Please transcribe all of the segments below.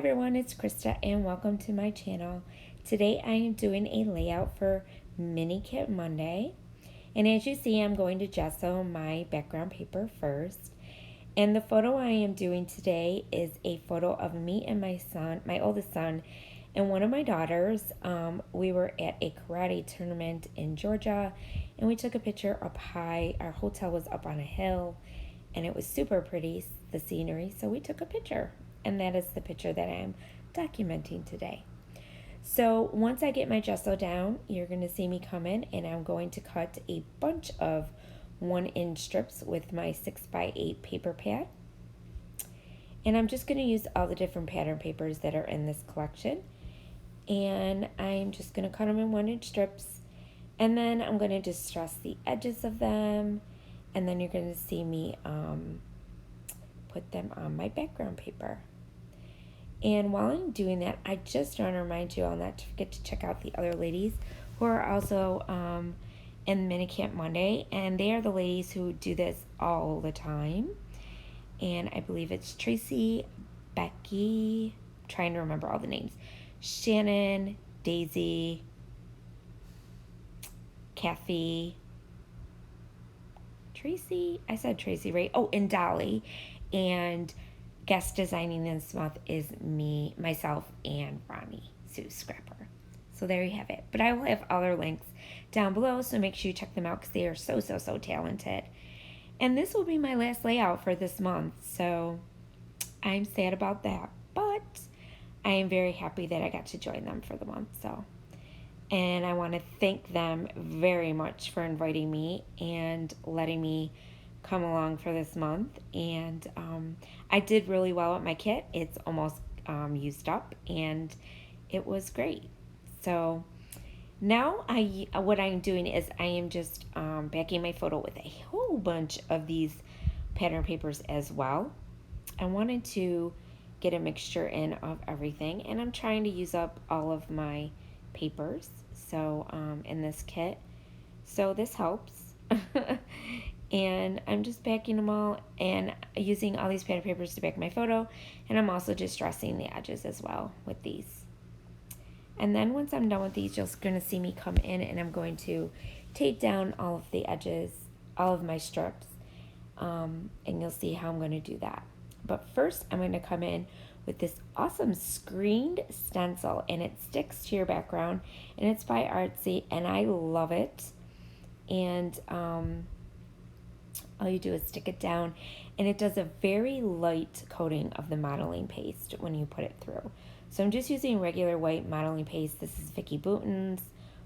everyone, it's Krista and welcome to my channel. Today I am doing a layout for Mini Kit Monday. And as you see, I'm going to gesso my background paper first. And the photo I am doing today is a photo of me and my son, my oldest son, and one of my daughters. We were at a karate tournament in Georgia and we took a picture up high. Our hotel was up on a hill and it was super pretty, the scenery, so we took a picture. And that is the picture that I'm documenting today. So once I get my gesso down, you're going to see me come in and I'm going to cut a bunch of 1-inch strips with my 6x8 paper pad. And I'm just going to use all the different pattern papers that are in this collection. And I'm just going to cut them in 1-inch strips. And then I'm going to distress the edges of them. And then you're going to see me put them on my background paper. And while I'm doing that, I just want to remind you all not to forget to check out the other ladies who are also in Mini Camp Monday. And they are the ladies who do this all the time. And I believe it's Tracy, Becky, I'm trying to remember all the names, Shannon, Daisy, Kathy, Tracy, I said Tracy, right? Oh, and Dolly. And guest designing this month is me, myself, and Ronnie, Sue Scrapper. So there you have it. But I will have other links down below, so make sure you check them out because they are so talented. And this will be my last layout for this month, so I'm sad about that. But I am very happy that I got to join them for the month. And I want to thank them very much for inviting me and letting me come along for this month. And I did really well with my kit. It's almost used up and it was great. So now what I'm doing is I am just backing my photo with a whole bunch of these pattern papers as well. I wanted to get a mixture in of everything, and I'm trying to use up all of my papers so in this kit, so this helps. And I'm just backing them all and using all these pattern papers to back my photo, and I'm also distressing the edges as well with these. And then once I'm done with these, you're going to see me come in and I'm going to tape down all of the edges, all of my strips, and you'll see how I'm going to do that. But first I'm going to come in with this awesome screened stencil, and it sticks to your background, and it's by Artsy, and I love it. And all you do is stick it down, and it does a very light coating of the modeling paste when you put it through. So I'm just using regular white modeling paste. This is Vicky Bouton's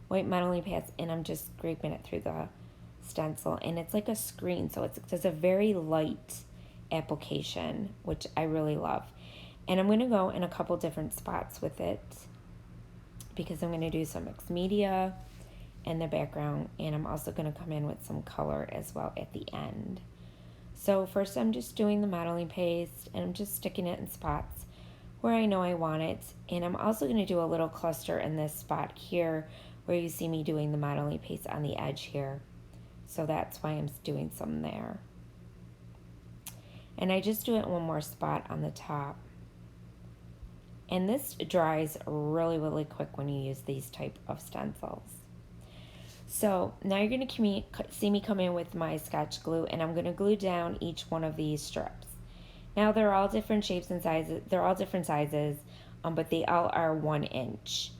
white modeling paste, and I'm just scraping it through the stencil, and it's like a screen, so it does a very light application, which I really love. And I'm going to go in a couple different spots with it because I'm going to do some mixed media in the background, and I'm also going to come in with some color as well at the end. So first I'm just doing the modeling paste, and I'm just sticking it in spots where I know I want it. And I'm also going to do a little cluster in this spot here where you see me doing the modeling paste on the edge here. So that's why I'm doing some there. And I just do it in one more spot on the top. And this dries really quick when you use these type of stencils. So now you're going to see me come in with my Scotch glue, and I'm going to glue down each one of these strips. Now they're all different shapes and sizes. They're all different sizes, but they all are 1 inch.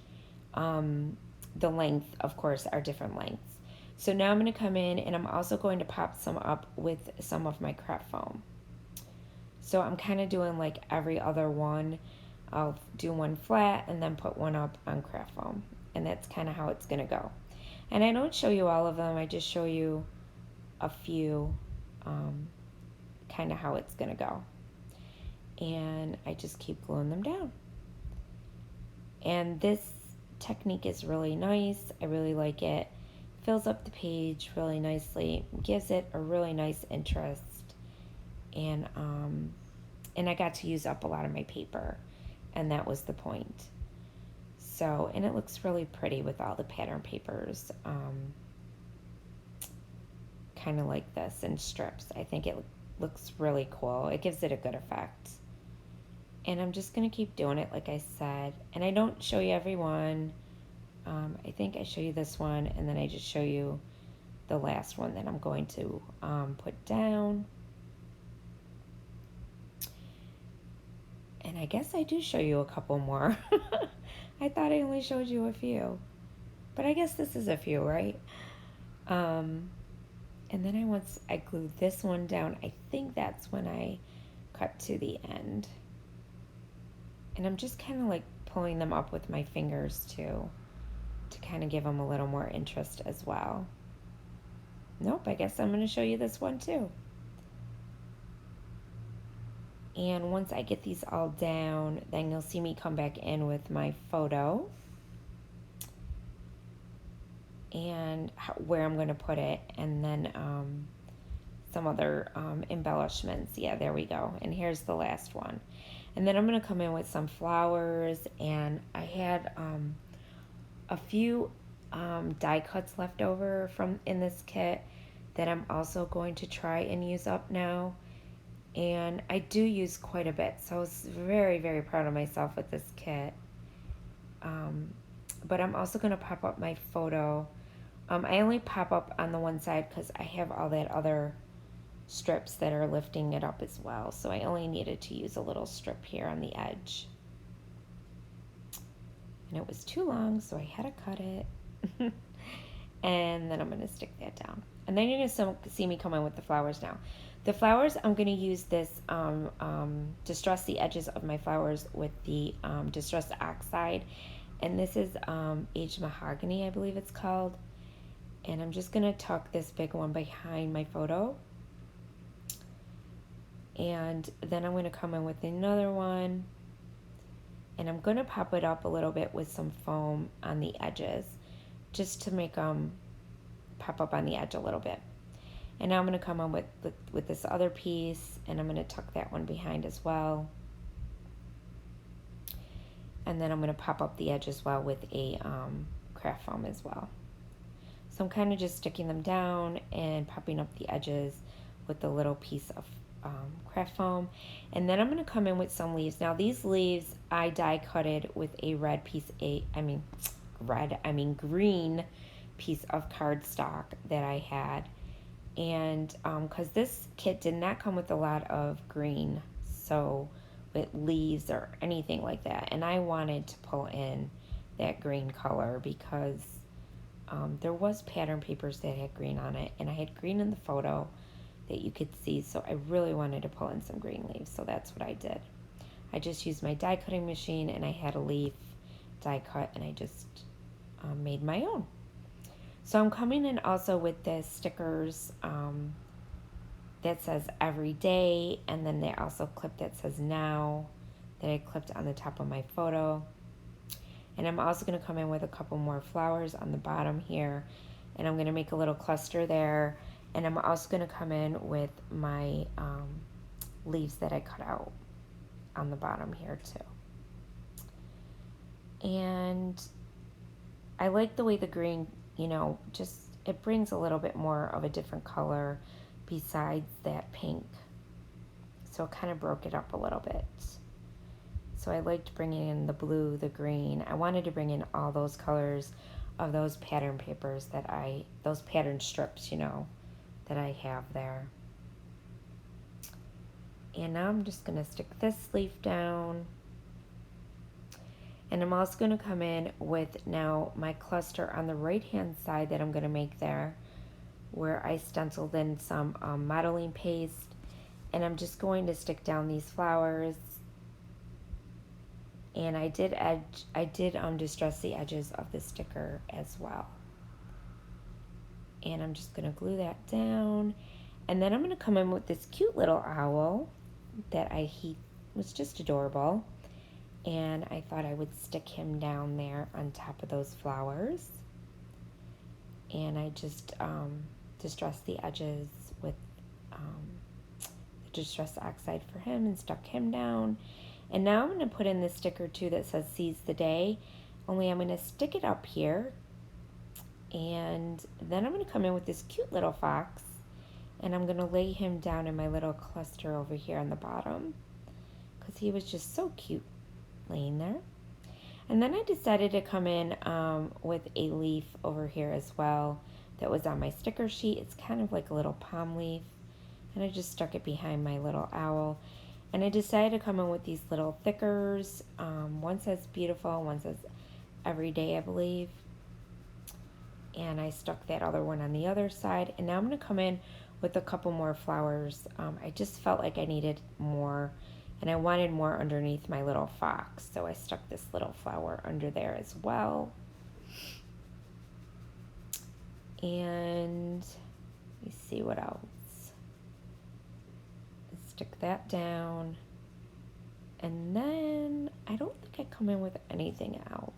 The length, of course, are different lengths. So now I'm going to come in, and I'm also going to pop some up with some of my craft foam. So I'm kind of doing like every other one. I'll do one flat and then put one up on craft foam, and that's kind of how it's going to go. And I don't show you all of them, I just show you a few, kind of how it's going to go. And I just keep gluing them down. And this technique is really nice. I really like it. Fills up the page really nicely, gives it a really nice interest. And I got to use up a lot of my paper, and that was the point. So, and it looks really pretty with all the pattern papers, kind of like this in strips. I think it looks really cool. It gives it a good effect. And I'm just going to keep doing it like I said. And I don't show you every one. I think I show you this one, and then I just show you the last one that I'm going to put down. And I guess I do show you a couple more. I thought I only showed you a few. But I guess this is a few, right? And then once I glued this one down, I think that's when I cut to the end. And I'm just kind of like pulling them up with my fingers too, to kind of give them a little more interest as well. Nope, I guess I'm going to show you this one too. And once I get these all down, then you'll see me come back in with my photo and where I'm going to put it, and then some other embellishments. Yeah, there we go. And here's the last one. And then I'm going to come in with some flowers, and I had a few die cuts left over from in this kit that I'm also going to try and use up now. And I do use quite a bit, so I was very, very proud of myself with this kit. But I'm also going to pop up my photo. I only pop up on the one side because I have all that other strips that are lifting it up as well. So I only needed to use a little strip here on the edge. And it was too long, so I had to cut it. And then I'm going to stick that down. And then you're going to see me come in with the flowers now. The flowers, I'm going to use this, distress the edges of my flowers with the Distress Oxide. And this is Aged Mahogany, I believe it's called. And I'm just going to tuck this big one behind my photo. And then I'm going to come in with another one. And I'm going to pop it up a little bit with some foam on the edges, just to make them pop up on the edge a little bit. And now I'm going to come on with this other piece, and I'm going to tuck that one behind as well. And then I'm going to pop up the edge as well with a craft foam as well. So I'm kind of just sticking them down and popping up the edges with the little piece of craft foam. And then I'm going to come in with some leaves. Now these leaves I die cutted with a green piece of cardstock that I had. And because this kit did not come with a lot of green, so with leaves or anything like that, and I wanted to pull in that green color because there was pattern papers that had green on it, and I had green in the photo that you could see, so I really wanted to pull in some green leaves, so that's what I did. I just used my die cutting machine, and I had a leaf die cut, and I just made my own. So I'm coming in also with the stickers that says every day, and then they also clip that says now that I clipped on the top of my photo. And I'm also going to come in with a couple more flowers on the bottom here, and I'm going to make a little cluster there. And I'm also going to come in with my leaves that I cut out on the bottom here too. And I like the way the green, just it brings a little bit more of a different color besides that pink. So it kind of broke it up a little bit. So I liked bringing in the blue, the green. I wanted to bring in all those colors of those pattern papers those pattern strips, that I have there. And now I'm just going to stick this leaf down. And I'm also going to come in with now my cluster on the right hand side that I'm going to make there, where I stenciled in some modeling paste. And I'm just going to stick down these flowers. And I did distress the edges of the sticker as well. And I'm just going to glue that down. And then I'm going to come in with this cute little owl that he was just adorable. And I thought I would stick him down there on top of those flowers. And I just distressed the edges with the Distress Oxide for him and stuck him down. And now I'm going to put in this sticker too that says Seize the Day, only I'm going to stick it up here. And then I'm going to come in with this cute little fox, and I'm going to lay him down in my little cluster over here on the bottom, because he was just so cute laying there. And then I decided to come in with a leaf over here as well that was on my sticker sheet. It's kind of like a little palm leaf, and I just stuck it behind my little owl. And I decided to come in with these little thickers. One says beautiful, one says everyday, I believe. And I stuck that other one on the other side. And now I'm going to come in with a couple more flowers. I just felt like I needed more, and I wanted more underneath my little fox. So I stuck this little flower under there as well. And let me see what else. Stick that down. And then I don't think I come in with anything else.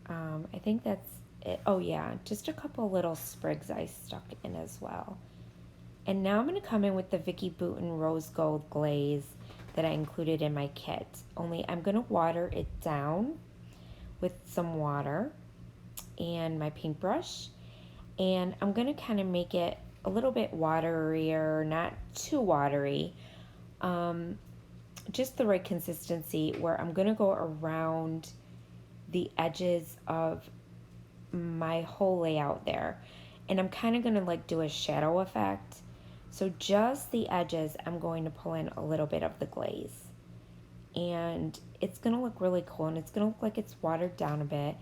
I think that's it. Oh yeah, just a couple little sprigs I stuck in as well. And now I'm going to come in with the Vicky Bouton Rose Gold Glaze that I included in my kit. Only I'm going to water it down with some water and my paintbrush. And I'm going to kind of make it a little bit waterier, not too watery. Just the right consistency where I'm going to go around the edges of my whole layout there. And I'm kind of going to like do a shadow effect. So just the edges, I'm going to pull in a little bit of the glaze. And it's going to look really cool, and it's going to look like it's watered down a bit.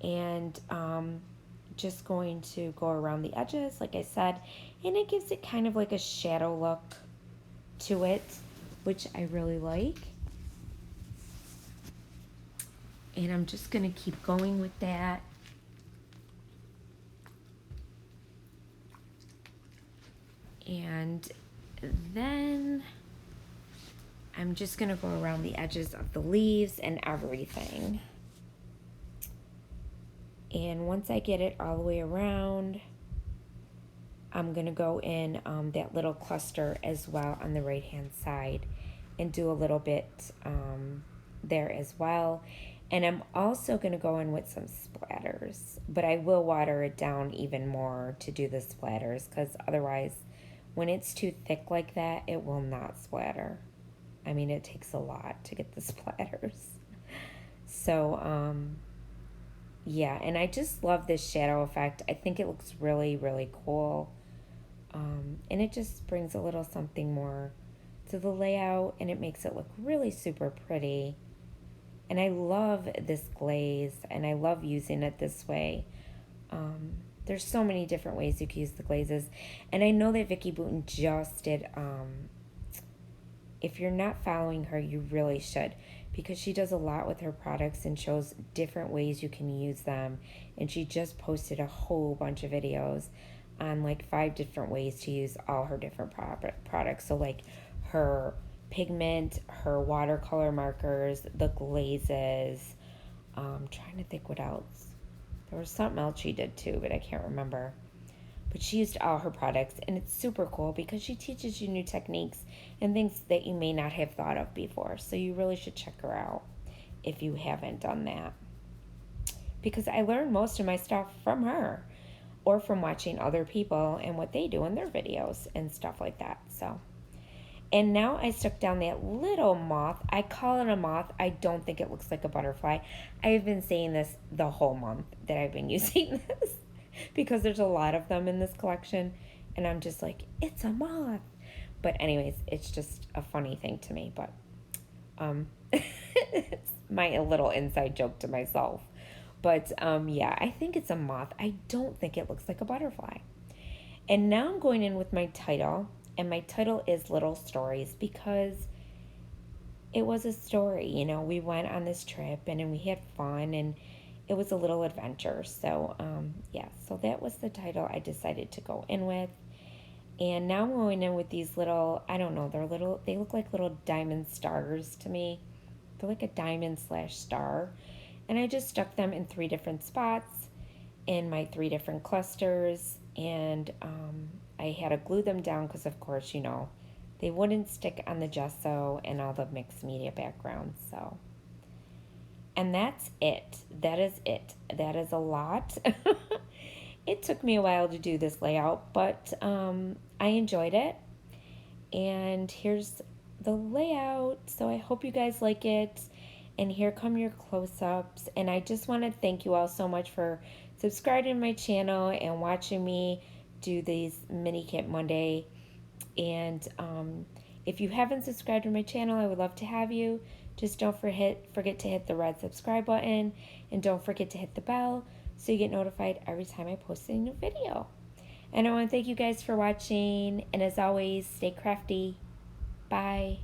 And just going to go around the edges, like I said, and it gives it kind of like a shadow look to it, which I really like. And I'm just going to keep going with that. And then I'm just going to go around the edges of the leaves and everything. And once I get it all the way around, I'm going to go in that little cluster as well on the right hand side and do a little bit there as well. And I'm also going to go in with some splatters, but I will water it down even more to do the splatters, because otherwise when it's too thick like that, it will not splatter. I mean, it takes a lot to get the splatters. So, yeah, and I just love this shadow effect. I think it looks really, really cool. And it just brings a little something more to the layout, and it makes it look really super pretty. And I love this glaze, and I love using it this way. There's so many different ways you can use the glazes. And I know that Vicky Bouton just did, if you're not following her, you really should, because she does a lot with her products and shows different ways you can use them. And she just posted a whole bunch of videos on like 5 different ways to use all her different products. So like her pigment, her watercolor markers, the glazes. Trying to think what else. There was something else she did too, but I can't remember. But she used all her products, and it's super cool because she teaches you new techniques and things that you may not have thought of before. So you really should check her out if you haven't done that. Because I learned most of my stuff from her, or from watching other people and what they do in their videos and stuff like that. So, and now I stuck down that little moth. I call it a moth. I don't think it looks like a butterfly. I've been saying this the whole month that I've been using this, because there's a lot of them in this collection, and I'm just like, it's a moth. But anyways, it's just a funny thing to me, but it's my little inside joke to myself. But yeah, I think it's a moth. I don't think it looks like a butterfly. And now I'm going in with my title, and my title is Little Stories, because it was a story. You know, we went on this trip, and we had fun, and it was a little adventure. So yeah, so that was the title I decided to go in with. And now I'm going in with these little, I don't know, they look like little diamond stars to me. They're like a diamond / star. And I just stuck them in 3 different spots in my 3 different clusters. And I had to glue them down because, of course, you know, they wouldn't stick on the gesso and all the mixed media backgrounds. So, and that's it. That is it. That is a lot. It took me a while to do this layout, but I enjoyed it. And here's the layout. So I hope you guys like it. And here come your close-ups. And I just want to thank you all so much for subscribing to my channel and watching me do these mini kit Monday. And if you haven't subscribed to my channel, I would love to have you. Just don't forget to hit the red subscribe button, and don't forget to hit the bell so you get notified every time I post a new video. And I want to thank you guys for watching, and as always, stay crafty. Bye.